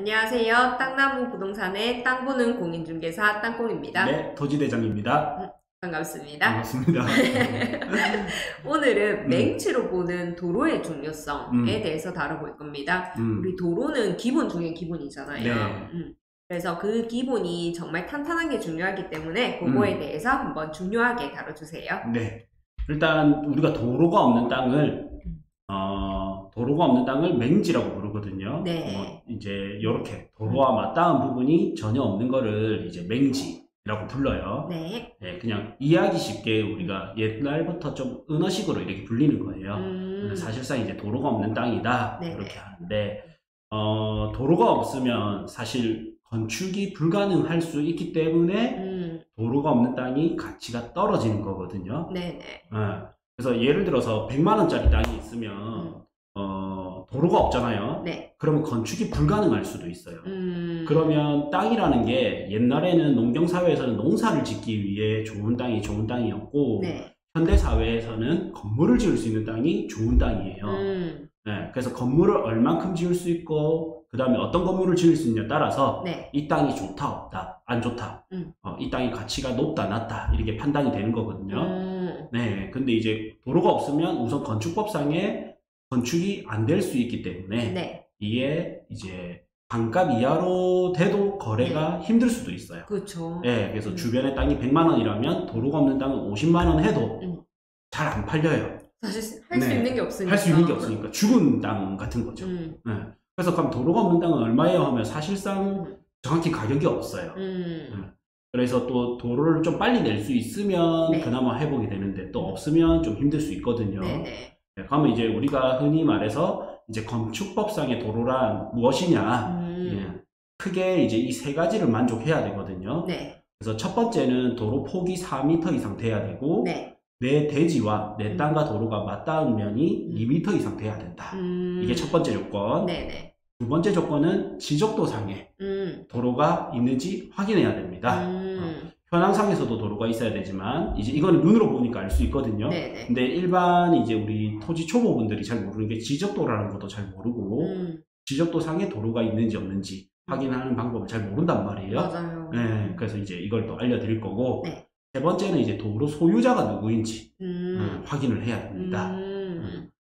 안녕하세요. 땅나무 부동산의 땅 보는 공인중개사 땅콩입니다. 네, 토지대장입니다. 반갑습니다. 반갑습니다. 오늘은 맹지로 보는 도로의 중요성에 대해서 다뤄볼 겁니다. 우리 도로는 기본 중에 기본이잖아요. 네. 그래서 그 기본이 정말 탄탄한 게 중요하기 때문에 그거에 대해서 한번 중요하게 다뤄주세요. 네. 일단 우리가 도로가 없는 땅을 맹지라고 부르거든요. 네. 이제 이렇게 도로와 맞닿은 부분이 전혀 없는 거를 이제 맹지라고 불러요. 네. 네, 그냥 이해하기 쉽게 우리가 옛날부터 좀 은어식으로 이렇게 불리는 거예요. 사실상 이제 도로가 없는 땅이다. 네네. 이렇게 하는데 도로가 없으면 사실 건축이 불가능할 수 있기 때문에 도로가 없는 땅이 가치가 떨어지는 거거든요. 네네. 그래서 예를 들어서 100만 원짜리 땅이 있으면 도로가 없잖아요. 네. 그러면 건축이 불가능할 수도 있어요. 그러면 땅이라는 게 옛날에는 농경사회에서는 농사를 짓기 위해 좋은 땅이 좋은 땅이었고 네. 현대사회에서는 건물을 지을 수 있는 땅이 좋은 땅이에요. 네, 그래서 건물을 얼만큼 지을 수 있고 그 다음에 어떤 건물을 지을 수 있냐에 따라서 네. 이 땅이 좋다 없다 안 좋다 이 땅의 가치가 높다 낮다 이렇게 판단이 되는 거거든요. 네, 근데 이제 도로가 없으면 우선 건축법상에 건축이 안 될 수 있기 때문에 네. 이게 이제 반값 이하로 돼도 거래가 힘들 수도 있어요. 그렇죠. 네, 그래서 주변에 땅이 100만 원이라면 도로가 없는 땅은 50만 원 해도 잘 안 팔려요. 사실 할 수 있는 게 없으니까. 할 수 있는 게 없으니까 죽은 땅 같은 거죠. 네. 그래서 그럼 도로가 없는 땅은 얼마예요 하면 사실상 정확히 가격이 없어요. 그래서 또 도로를 좀 빨리 낼 수 있으면 그나마 회복이 되는데 또 없으면 좀 힘들 수 있거든요. 네, 그러면 이제 우리가 흔히 말해서 이제 건축법상의 도로란 무엇이냐? 크게 이제 이 세 가지를 만족해야 되거든요. 네. 그래서 첫 번째는 도로 폭이 4m 이상 돼야 되고 내 대지와 내 땅과 도로가 맞닿은 면이 2m 이상 돼야 된다. 이게 첫 번째 조건. 네네. 두 번째 조건은 지적도상에 도로가 있는지 확인해야 됩니다. 현황상에서도 도로가 있어야 되지만 이제 이거는 눈으로 보니까 알 수 있거든요. 네네. 근데 일반 이제 우리 토지 초보분들이 잘 모르는 게 지적도라는 것도 잘 모르고 지적도상에 도로가 있는지 없는지 확인하는 방법을 잘 모른단 말이에요. 맞아요. 네, 그래서 이제 이걸 또 알려드릴 거고 세 번째는 이제 도로 소유자가 누구인지 확인을 해야 됩니다.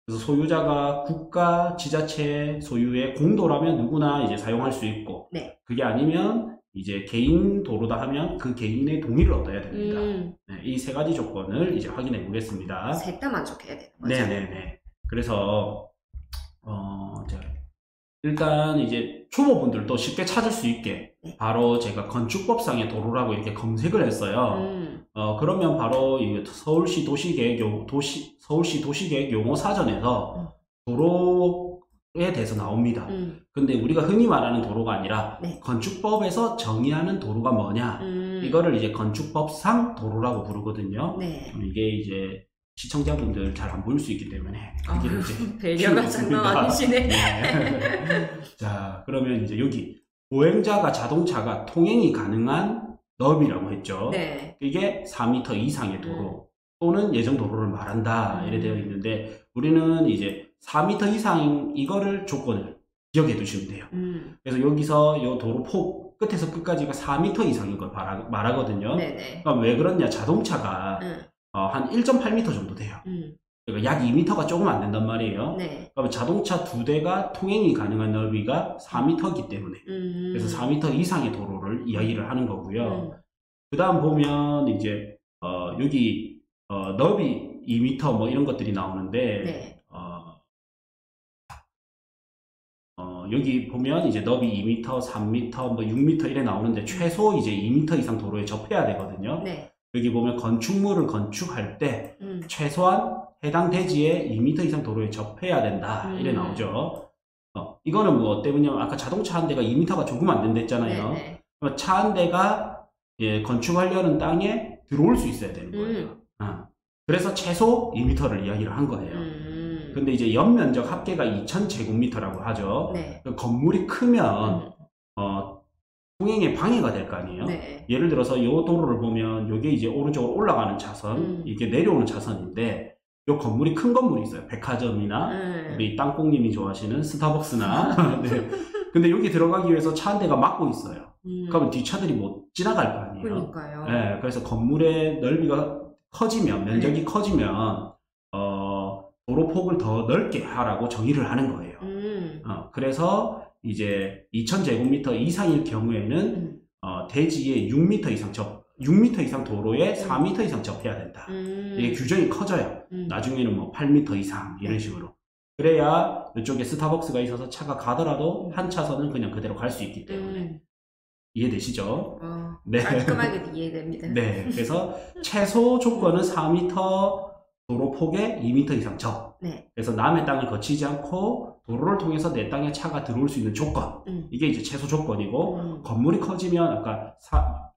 그래서 소유자가 국가, 지자체 소유의 공도라면 누구나 이제 사용할 수 있고 그게 아니면 이제 개인 도로다 하면 그 개인의 동의를 얻어야 됩니다. 네, 이 세 가지 조건을 이제 확인해 보겠습니다. 셋 다 만족해야 되는 거죠? 네네네. 그래서 일단 이제 초보분들도 쉽게 찾을 수 있게 바로 제가 건축법상의 도로라고 이렇게 검색을 했어요. 그러면 바로 이 서울시 도시계획 용어 사전에서 도로에 대해서 나옵니다. 근데 우리가 흔히 말하는 도로가 아니라 건축법에서 정의하는 도로가 뭐냐 이거를 이제 건축법상 도로라고 부르거든요. 이게 이제 시청자분들 잘 안 보일 수 있기 때문에 배려가 장난 아니시네. 자, 그러면 이제 여기 보행자가 자동차가 통행이 가능한 너비라고 했죠. 이게 4m 이상의 도로 또는 예정 도로를 말한다 이래 되어 있는데 우리는 이제 4m 이상 이거를 조건을 기억해 두시면 돼요. 그래서 여기서 이 도로 폭 끝에서 끝까지가 4m 이상인 걸 말하거든요. 그럼 왜 그러냐? 자동차가 한 1.8m 정도 돼요. 그러니까 약 2m가 조금 안 된단 말이에요. 그러면 자동차 2대가 통행이 가능한 넓이가 4m이기 때문에 그래서 4m 이상의 도로를 이야기를 하는 거고요. 그 다음 보면 이제 여기 넓이 2m 뭐 이런 것들이 나오는데 여기 보면 이제 넓이 2m, 3m, 뭐 6m 이래 나오는데 최소 이제 2m 이상 도로에 접해야 되거든요. 여기 보면 건축물을 건축할 때 최소한 해당 대지에 2m 이상 도로에 접해야 된다 이래 나오죠. 이거는 뭐 때문이냐면 아까 자동차 한 대가 2m가 조금 안 된다 했잖아요. 차 한 대가 건축하려는 땅에 들어올 수 있어야 되는 거예요. 그래서 최소 2m를 이야기를 한 거예요. 근데 이제 연면적 합계가 2000제곱미터라고 하죠. 건물이 크면 통행에 방해가 될 거 아니에요. 예를 들어서 이 도로를 보면 이게 이제 오른쪽으로 올라가는 차선, 이게 내려오는 차선인데 이 건물이 큰 건물이 있어요. 백화점이나 우리 땅콩님이 좋아하시는 스타벅스나 근데 여기 들어가기 위해서 차 한 대가 막고 있어요. 그러면 뒷차들이 못 지나갈 거 아니에요. 그러니까요. 네, 그래서 건물의 넓이가 커지면, 면적이 커지면 도로폭을 더 넓게 하라고 정의를 하는 거예요. 그래서 이제 2000제곱미터 이상일 경우에는 대지에 6m 이상 도로에 4m 이상 접해야 된다. 이게 규정이 커져요. 나중에는 뭐 8m 이상 이런 식으로. 그래야 이쪽에 스타벅스가 있어서 차가 가더라도 한 차선은 그냥 그대로 갈 수 있기 때문에. 이해되시죠? 네. 깔끔하게 이해됩니다. 네. 그래서 최소 조건은 4m 도로폭에 2m 이상 접. 네. 그래서 남의 땅을 거치지 않고 도로를 통해서 내 땅에 차가 들어올 수 있는 조건. 이게 이제 최소 조건이고, 건물이 커지면 아까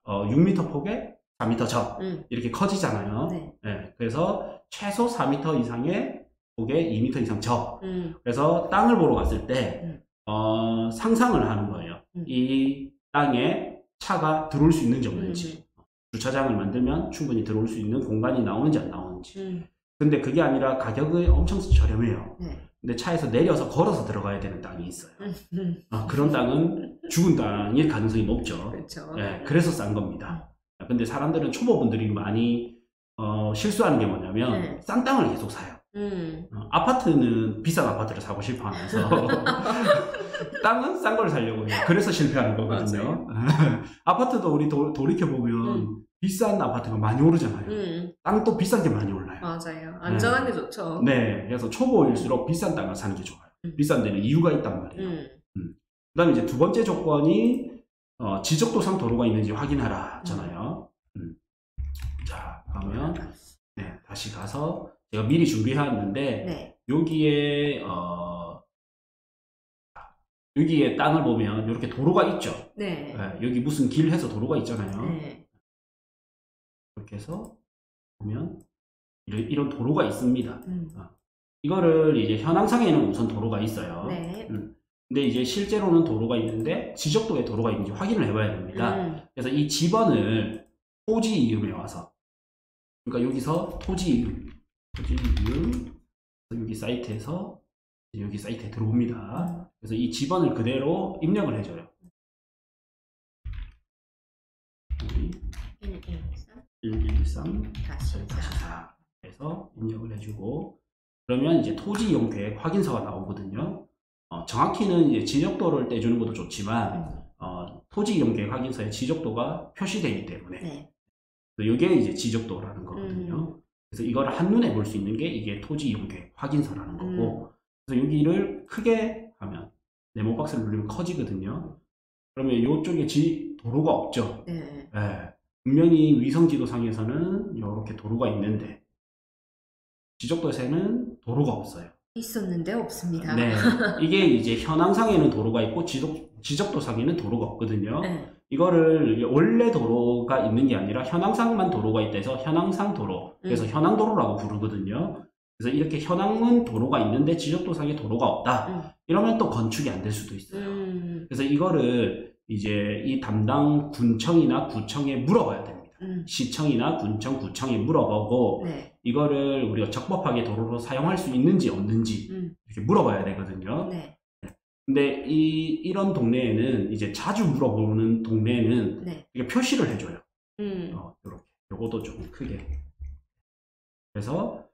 6m 폭에 4m 접. 이렇게 커지잖아요. 네. 네. 그래서 최소 4m 이상의 폭에 2m 이상 접. 그래서 땅을 보러 갔을 때 상상을 하는 거예요. 이 땅에 차가 들어올 수 있는지 없는지. 주차장을 만들면 충분히 들어올 수 있는 공간이 나오는지 안 나오는지. 근데 그게 아니라 가격이 엄청 저렴해요. 네. 근데 차에서 내려서 걸어서 들어가야 되는 땅이 있어요. 그런 땅은 죽은 땅일 가능성이 높죠. 그렇죠. 네, 그래서 싼 겁니다. 근데 사람들은 초보분들이 많이 실수하는 게 뭐냐면 싼 땅을 계속 사요. 아파트는 비싼 아파트를 사고 싶어 하면서 땅은 싼 걸 사려고 해요. 그래서 실패하는 거거든요. 아파트도 우리 돌이켜보면 비싼 아파트가 많이 오르잖아요. 땅도 비싼 게 많이 올라요. 맞아요. 안전한 게 좋죠. 네. 그래서 초보일수록 비싼 땅을 사는 게 좋아요. 비싼 데는 이유가 있단 말이에요. 그 다음에 이제 두 번째 조건이 지적도상 도로가 있는지 확인하라잖아요. 자, 그러면 네, 다시 가서 제가 미리 준비해왔는데 네. 여기에 땅을 보면 이렇게 도로가 있죠. 네. 네, 여기 무슨 길 해서 도로가 있잖아요. 네. 이렇게 해서 보면 이런 도로가 있습니다. 이거를 이제 현황상에는 우선 도로가 있어요. 네. 근데 이제 실제로는 도로가 있는데 지적도에 도로가 있는지 확인을 해봐야 됩니다. 그래서 이 집원을 토지 이음에 와서, 그러니까 여기서 토지 이음, 여기 사이트에서 여기 사이트에 들어옵니다. 그래서 이 집원을 그대로 입력을 해줘요. 1113-4 해서 입력을 해주고, 그러면 이제 토지 이용 계획 확인서가 나오거든요. 정확히는 이제 지적도를 떼주는 것도 좋지만 토지 이용 계획 확인서에 지적도가 표시되기 때문에 이게 이제 지적도라는 거거든요. 그래서 이걸 한눈에 볼 수 있는 게 이게 토지 이용 계획 확인서라는 거고, 그래서 여기를 크게 하면 네모 박스를 누르면 커지거든요. 그러면 이쪽에 도로가 없죠. 네. 네. 분명히 위성 지도상에서는 이렇게 도로가 있는데 지적도에서는 도로가 없어요. 있었는데 없습니다. 네. 이게 이제 현황상에는 도로가 있고 지적도상에는 도로가 없거든요. 네. 이거를 원래 도로가 있는 게 아니라 현황상만 도로가 있다 해서 현황상 도로, 그래서 현황도로라고 부르거든요. 그래서 이렇게 현황은 도로가 있는데 지적도상에 도로가 없다. 이러면 또 건축이 안 될 수도 있어요. 그래서 이거를 이제 이 담당 군청이나 구청에 물어봐야 됩니다. 시청이나 군청, 구청에 물어보고 네. 이거를 우리가 적법하게 도로로 사용할 수 있는지 없는지 이렇게 물어봐야 되거든요. 네. 근데 이런 동네에는 이제 자주 물어보는 동네에는 네. 이게 표시를 해줘요. 이렇게 요것도 좀 크게. 그래서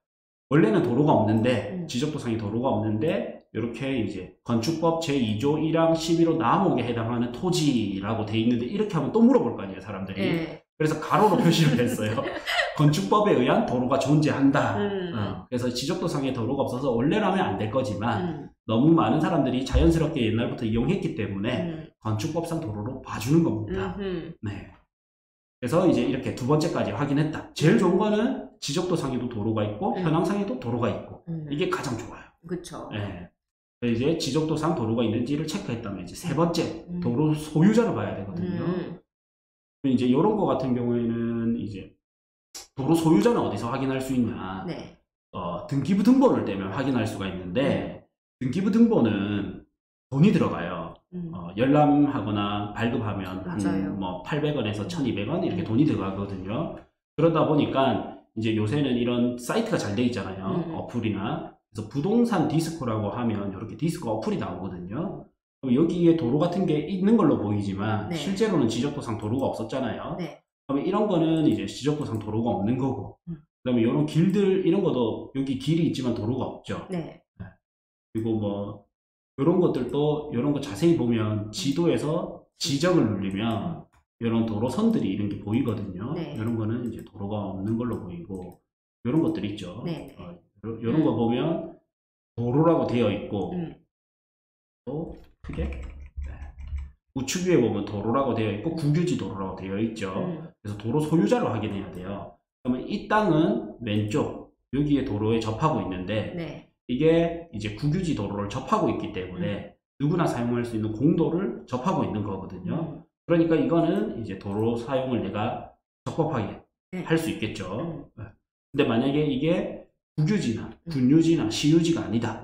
원래는 도로가 없는데 지적도상에 도로가 없는데 이렇게 이제 건축법 제2조 1항 11호 남목에 해당하는 토지라고 돼 있는데 이렇게 하면 또 물어볼 거 아니에요, 사람들이. 네. 그래서 가로로 표시를 했어요. 건축법에 의한 도로가 존재한다. 그래서 지적도상에 도로가 없어서 원래라면 안 될 거지만 너무 많은 사람들이 자연스럽게 옛날부터 이용했기 때문에 건축법상 도로로 봐주는 겁니다. 네. 그래서 이제 이렇게 두 번째까지 확인했다. 제일 좋은 거는 지적도상에도 도로가 있고 현황상에도 도로가 있고 이게 가장 좋아요. 그렇죠. 네. 이제 지적도상 도로가 있는지를 체크했다면 이제 세 번째 도로 소유자를 봐야 되거든요. 이제 이런 거 같은 경우에는 이제 도로 소유자는 어디서 확인할 수 있냐? 네. 등기부 등본을 떼면 확인할 수가 있는데 등기부 등본은 돈이 들어가요. 열람하거나 발급하면 한 뭐 800원에서 1200원 이렇게 돈이 들어가거든요. 그러다 보니까 이제 요새는 이런 사이트가 잘 돼 있잖아요. 어플이나. 그래서 부동산 디스코라고 하면 이렇게 디스코 어플이 나오거든요. 그럼 여기에 도로 같은 게 있는 걸로 보이지만 네. 실제로는 지적도상 도로가 없었잖아요. 네. 그러면 이런 거는 이제 지적도상 도로가 없는 거고, 그다음에 이런 길들 이런 것도 여기 길이 있지만 도로가 없죠. 네. 그리고 뭐 이런 것들도 이런 거 자세히 보면 지도에서 지적을 누르면 이런 도로선들이 이런 게 보이거든요. 네. 이런 거는 이제 도로가 없는 걸로 보이고, 이런 것들 있죠. 네. 이런 거 보면 도로라고 되어 있고, 또 크게 우측 위에 보면 도로라고 되어 있고 국유지 도로라고 되어 있죠. 그래서 도로 소유자를 확인해야 돼요. 그러면 이 땅은 왼쪽 여기에 도로에 접하고 있는데 네. 이게 이제 국유지 도로를 접하고 있기 때문에 누구나 사용할 수 있는 공도를 접하고 있는 거거든요. 그러니까 이거는 이제 도로 사용을 내가 적법하게 할 수 있겠죠. 근데 만약에 이게 국유지나 군유지나 시유지가 아니다,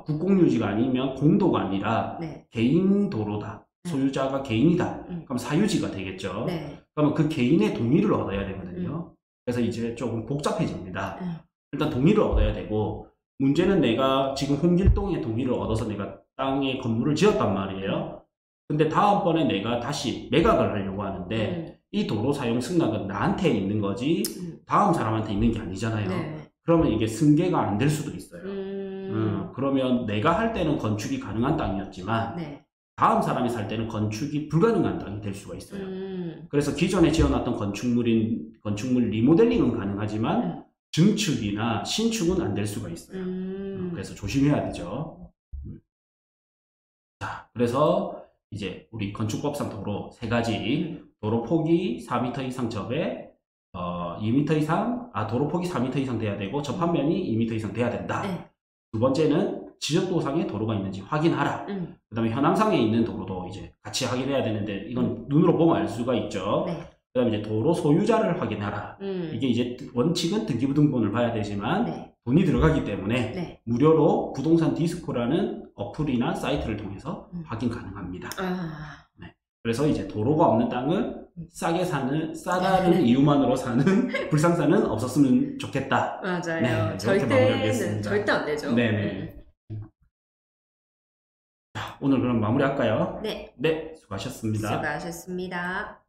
국공유지가 아니면 공도가 아니라 네. 개인 도로다, 소유자가 개인이다, 그럼 사유지가 되겠죠. 네. 그러면 그 개인의 동의를 얻어야 되거든요. 그래서 이제 조금 복잡해집니다. 일단 동의를 얻어야 되고, 문제는 내가 지금 홍길동의 동의를 얻어서 내가 땅에 건물을 지었단 말이에요. 근데 다음번에 내가 다시 매각을 하려고 하는데 이 도로 사용 승낙은 나한테 있는 거지 다음 사람한테 있는 게 아니잖아요. 네. 그러면 이게 승계가 안 될 수도 있어요. 그러면 내가 할 때는 건축이 가능한 땅이었지만 네. 다음 사람이 살 때는 건축이 불가능한 땅이 될 수가 있어요. 그래서 기존에 지어놨던 건축물 리모델링은 가능하지만 증축이나 신축은 안 될 수가 있어요. 그래서 조심해야 되죠. 자, 그래서 이제 우리 건축법상 도로 세 가지, 도로 폭이 4m 이상 접에 2m 이상, 도로 폭이 4m 이상 돼야 되고 접합면이 2m 이상 돼야 된다. 네. 두 번째는 지적도상에 도로가 있는지 확인하라. 그 다음에 현황상에 있는 도로도 이제 같이 확인해야 되는데 이건 눈으로 보면 알 수가 있죠. 네. 그 다음에 이제 도로 소유자를 확인하라. 이게 이제 원칙은 등기부등본을 봐야 되지만 네. 돈이 들어가기 때문에 네. 무료로 부동산 디스코라는 어플이나 사이트를 통해서 확인 가능합니다. 네. 그래서 이제 도로가 없는 땅을 싸다는 이유만으로 사는 불상사는 없었으면 좋겠다. 맞아요. 네, 절대 안 되죠. 네네. 자, 오늘 그럼 마무리할까요? 네. 네, 수고하셨습니다. 수고하셨습니다.